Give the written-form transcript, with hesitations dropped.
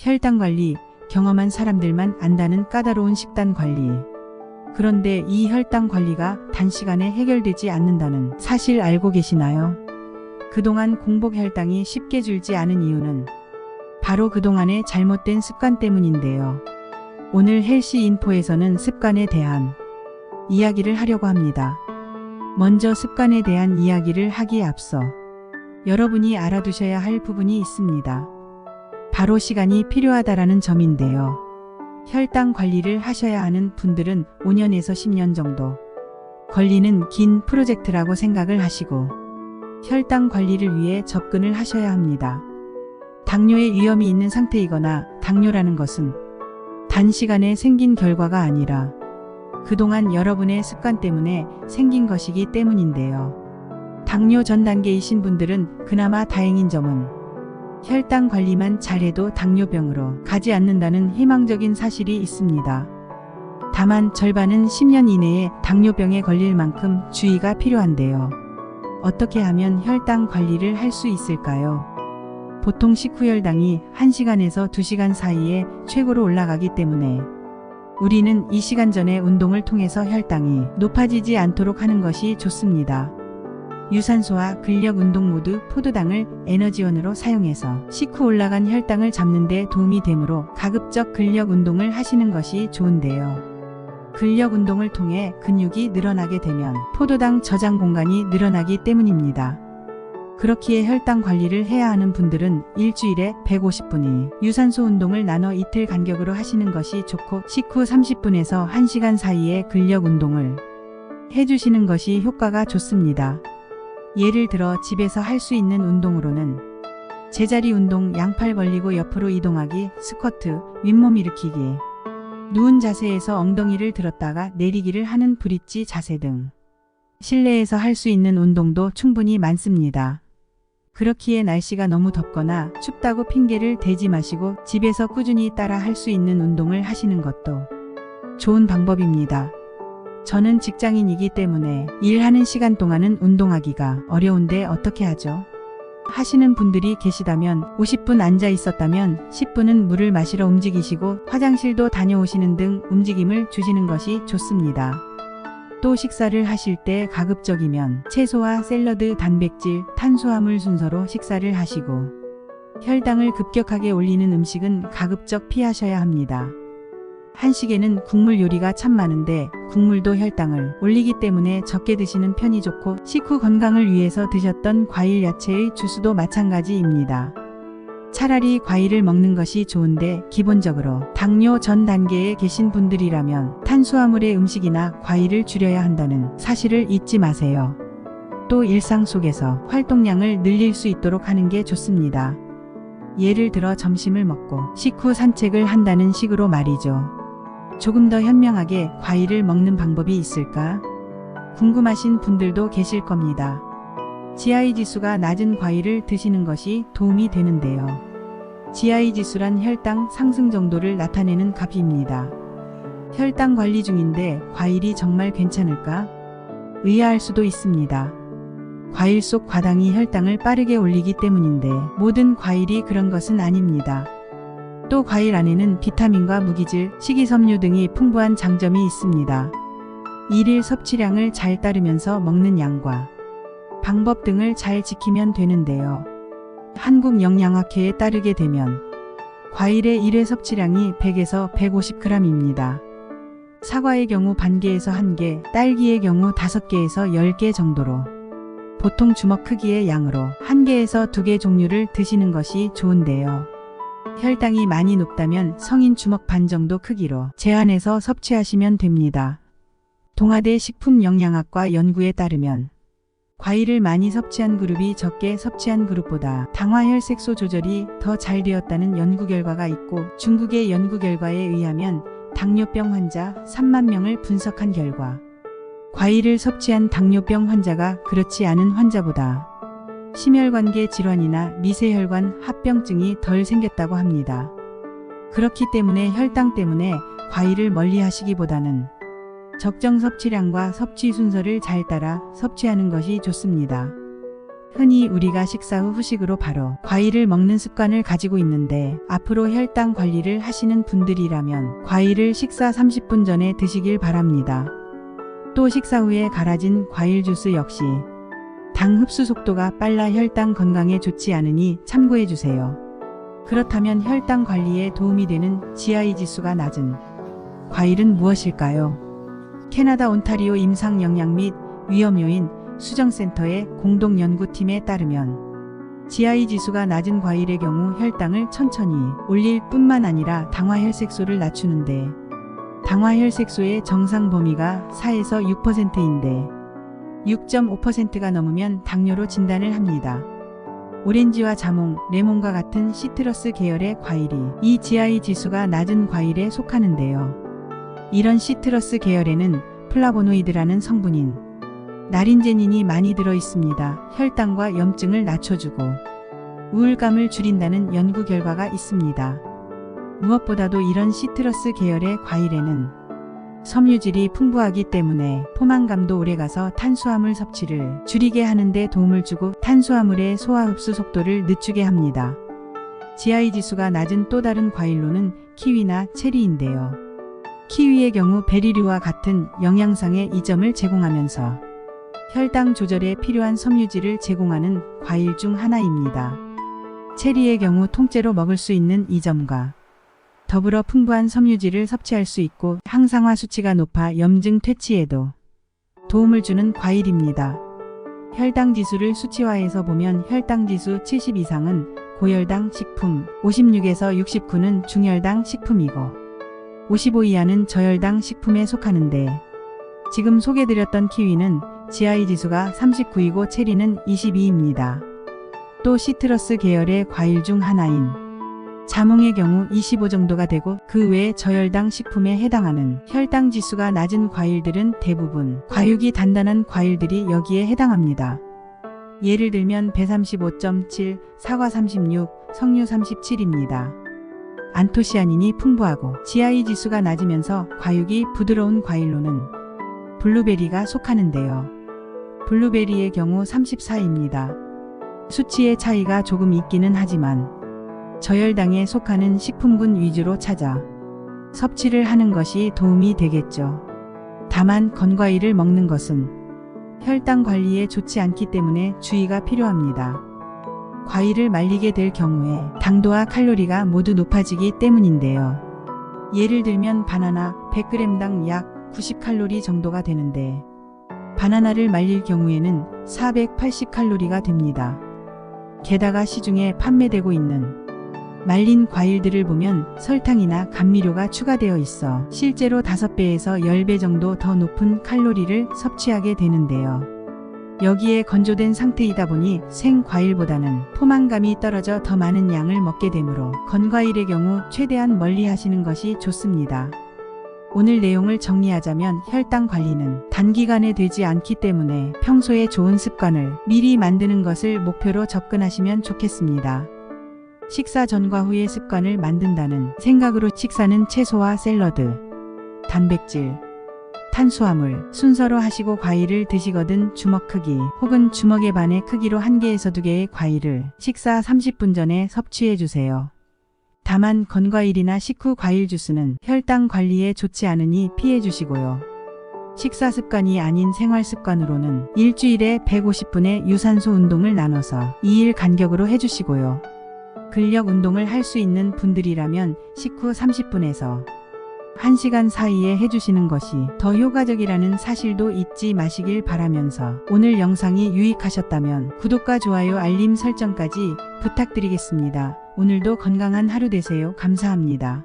혈당 관리, 경험한 사람들만 안다는 까다로운 식단 관리. 그런데 이 혈당 관리가 단시간에 해결되지 않는다는 사실 알고 계시나요? 그동안 공복 혈당이 쉽게 줄지 않은 이유는 바로 그동안의 잘못된 습관 때문인데요. 오늘 헬시인포에서는 습관에 대한 이야기를 하려고 합니다. 먼저 습관에 대한 이야기를 하기에 앞서 여러분이 알아두셔야 할 부분이 있습니다. 바로 시간이 필요하다라는 점인데요. 혈당 관리를 하셔야 하는 분들은 5년에서 10년 정도 걸리는 긴 프로젝트라고 생각을 하시고 혈당 관리를 위해 접근을 하셔야 합니다. 당뇨의 위험이 있는 상태이거나 당뇨라는 것은 단시간에 생긴 결과가 아니라 그동안 여러분의 습관 때문에 생긴 것이기 때문인데요. 당뇨 전 단계이신 분들은 그나마 다행인 점은 혈당 관리만 잘해도 당뇨병으로 가지 않는다는 희망적인 사실이 있습니다. 다만 절반은 10년 이내에 당뇨병에 걸릴 만큼 주의가 필요한데요. 어떻게 하면 혈당 관리를 할 수 있을까요? 보통 식후 혈당이 1시간에서 2시간 사이에 최고로 올라가기 때문에 우리는 이 시간 전에 운동을 통해서 혈당이 높아지지 않도록 하는 것이 좋습니다. 유산소와 근력 운동 모두 포도당을 에너지원으로 사용해서 식후 올라간 혈당을 잡는 데 도움이 되므로 가급적 근력 운동을 하시는 것이 좋은데요. 근력 운동을 통해 근육이 늘어나게 되면 포도당 저장 공간이 늘어나기 때문입니다. 그렇기에 혈당 관리를 해야 하는 분들은 일주일에 150분이 유산소 운동을 나눠 이틀 간격으로 하시는 것이 좋고 식후 30분에서 1시간 사이에 근력 운동을 해주시는 것이 효과가 좋습니다. 예를 들어 집에서 할 수 있는 운동으로는 제자리 운동, 양팔 벌리고 옆으로 이동하기, 스쿼트, 윗몸 일으키기, 누운 자세에서 엉덩이를 들었다가 내리기를 하는 브릿지 자세 등 실내에서 할 수 있는 운동도 충분히 많습니다. 그렇기에 날씨가 너무 덥거나 춥다고 핑계를 대지 마시고 집에서 꾸준히 따라 할 수 있는 운동을 하시는 것도 좋은 방법입니다. 저는 직장인이기 때문에 일하는 시간 동안은 운동하기가 어려운데 어떻게 하죠? 하시는 분들이 계시다면 50분 앉아 있었다면 10분은 물을 마시러 움직이시고 화장실도 다녀오시는 등 움직임을 주시는 것이 좋습니다. 또 식사를 하실 때 가급적이면 채소와 샐러드, 단백질, 탄수화물 순서로 식사를 하시고 혈당을 급격하게 올리는 음식은 가급적 피하셔야 합니다. 한식에는 국물 요리가 참 많은데 국물도 혈당을 올리기 때문에 적게 드시는 편이 좋고 식후 건강을 위해서 드셨던 과일, 야채의 주스도 마찬가지입니다. 차라리 과일을 먹는 것이 좋은데 기본적으로 당뇨 전 단계에 계신 분들이라면 탄수화물의 음식이나 과일을 줄여야 한다는 사실을 잊지 마세요. 또 일상 속에서 활동량을 늘릴 수 있도록 하는 게 좋습니다. 예를 들어 점심을 먹고 식후 산책을 한다는 식으로 말이죠. 조금 더 현명하게 과일을 먹는 방법이 있을까? 궁금하신 분들도 계실 겁니다. GI 지수가 낮은 과일을 드시는 것이 도움이 되는데요. GI 지수란 혈당 상승 정도를 나타내는 값입니다. 혈당 관리 중인데 과일이 정말 괜찮을까? 의아할 수도 있습니다. 과일 속 과당이 혈당을 빠르게 올리기 때문인데 모든 과일이 그런 것은 아닙니다. 또 과일 안에는 비타민과 무기질, 식이섬유 등이 풍부한 장점이 있습니다. 일일 섭취량을 잘 따르면서 먹는 양과 방법 등을 잘 지키면 되는데요. 한국영양학회에 따르게 되면 과일의 일회 섭취량이 100에서 150g입니다. 사과의 경우 반개에서 1개, 딸기의 경우 5개에서 10개 정도로 보통 주먹 크기의 양으로 1개에서 2개 종류를 드시는 것이 좋은데요. 혈당이 많이 높다면 성인 주먹 반 정도 크기로 제한해서 섭취하시면 됩니다. 동아대 식품영양학과 연구에 따르면 과일을 많이 섭취한 그룹이 적게 섭취한 그룹보다 당화혈색소 조절이 더 잘 되었다는 연구 결과가 있고 중국의 연구 결과에 의하면 당뇨병 환자 3만 명을 분석한 결과 과일을 섭취한 당뇨병 환자가 그렇지 않은 환자보다 심혈관계 질환이나 미세혈관 합병증이 덜 생겼다고 합니다. 그렇기 때문에 혈당 때문에 과일을 멀리 하시기보다는 적정 섭취량과 섭취 순서를 잘 따라 섭취하는 것이 좋습니다. 흔히 우리가 식사 후 후식으로 바로 과일을 먹는 습관을 가지고 있는데 앞으로 혈당 관리를 하시는 분들이라면 과일을 식사 30분 전에 드시길 바랍니다. 또 식사 후에 갈아진 과일 주스 역시 당 흡수 속도가 빨라 혈당 건강에 좋지 않으니 참고해 주세요. 그렇다면 혈당 관리에 도움이 되는 GI 지수가 낮은 과일은 무엇일까요? 캐나다 온타리오 임상영양 및 위험요인 수정센터의 공동연구팀에 따르면 GI 지수가 낮은 과일의 경우 혈당을 천천히 올릴 뿐만 아니라 당화혈색소를 낮추는데 당화혈색소의 정상 범위가 4에서 6%인데 6.5%가 넘으면 당뇨로 진단을 합니다. 오렌지와 자몽, 레몬과 같은 시트러스 계열의 과일이 이 GI 지수가 낮은 과일에 속하는데요. 이런 시트러스 계열에는 플라보노이드라는 성분인 나린제닌이 많이 들어 있습니다. 혈당과 염증을 낮춰주고 우울감을 줄인다는 연구 결과가 있습니다. 무엇보다도 이런 시트러스 계열의 과일에는 섬유질이 풍부하기 때문에 포만감도 오래가서 탄수화물 섭취를 줄이게 하는데 도움을 주고 탄수화물의 소화 흡수 속도를 늦추게 합니다. GI 지수가 낮은 또 다른 과일로는 키위나 체리인데요. 키위의 경우 베리류와 같은 영양상의 이점을 제공하면서 혈당 조절에 필요한 섬유질을 제공하는 과일 중 하나입니다. 체리의 경우 통째로 먹을 수 있는 이 점과 더불어 풍부한 섬유질을 섭취할 수 있고 항상화 수치가 높아 염증 퇴치에도 도움을 주는 과일입니다. 혈당 지수를 수치화해서 보면 혈당 지수 70 이상은 고혈당 식품, 56에서 69는 중혈당 식품이고 55 이하는 저혈당 식품에 속하는데 지금 소개드렸던 키위는 GI 지수가 39이고 체리는 22입니다. 또 시트러스 계열의 과일 중 하나인 자몽의 경우 25 정도가 되고 그 외에 저혈당 식품에 해당하는 혈당 지수가 낮은 과일들은 대부분 과육이 단단한 과일들이 여기에 해당합니다. 예를 들면 배 35.7, 사과 36, 석류 37입니다. 안토시아닌이 풍부하고 GI 지수가 낮으면서 과육이 부드러운 과일로는 블루베리가 속하는데요. 블루베리의 경우 34입니다. 수치의 차이가 조금 있기는 하지만 저혈당에 속하는 식품군 위주로 찾아 섭취를 하는 것이 도움이 되겠죠. 다만 건과일을 먹는 것은 혈당 관리에 좋지 않기 때문에 주의가 필요합니다. 과일을 말리게 될 경우에 당도와 칼로리가 모두 높아지기 때문인데요. 예를 들면 바나나 100g당 약 90칼로리 정도가 되는데 바나나를 말릴 경우에는 480칼로리가 됩니다. 게다가 시중에 판매되고 있는 말린 과일들을 보면 설탕이나 감미료가 추가되어 있어 실제로 5배에서 10배 정도 더 높은 칼로리를 섭취하게 되는데요. 여기에 건조된 상태이다 보니 생과일보다는 포만감이 떨어져 더 많은 양을 먹게 되므로 건과일의 경우 최대한 멀리 하시는 것이 좋습니다. 오늘 내용을 정리하자면 혈당 관리는 단기간에 되지 않기 때문에 평소에 좋은 습관을 미리 만드는 것을 목표로 접근하시면 좋겠습니다. 식사 전과 후의 습관을 만든다는 생각으로 식사는 채소와 샐러드, 단백질, 탄수화물 순서로 하시고 과일을 드시거든 주먹 크기 혹은 주먹의 반의 크기로 1개에서 2개의 과일을 식사 30분 전에 섭취해 주세요. 다만 건과일이나 식후 과일 주스는 혈당 관리에 좋지 않으니 피해 주시고요. 식사 습관이 아닌 생활 습관으로는 일주일에 150분의 유산소 운동을 나눠서 2일 간격으로 해주시고요. 근력 운동을 할 수 있는 분들이라면 식후 30분에서 1시간 사이에 해주시는 것이 더 효과적이라는 사실도 잊지 마시길 바라면서 오늘 영상이 유익하셨다면 구독과 좋아요 알림 설정까지 부탁드리겠습니다. 오늘도 건강한 하루 되세요. 감사합니다.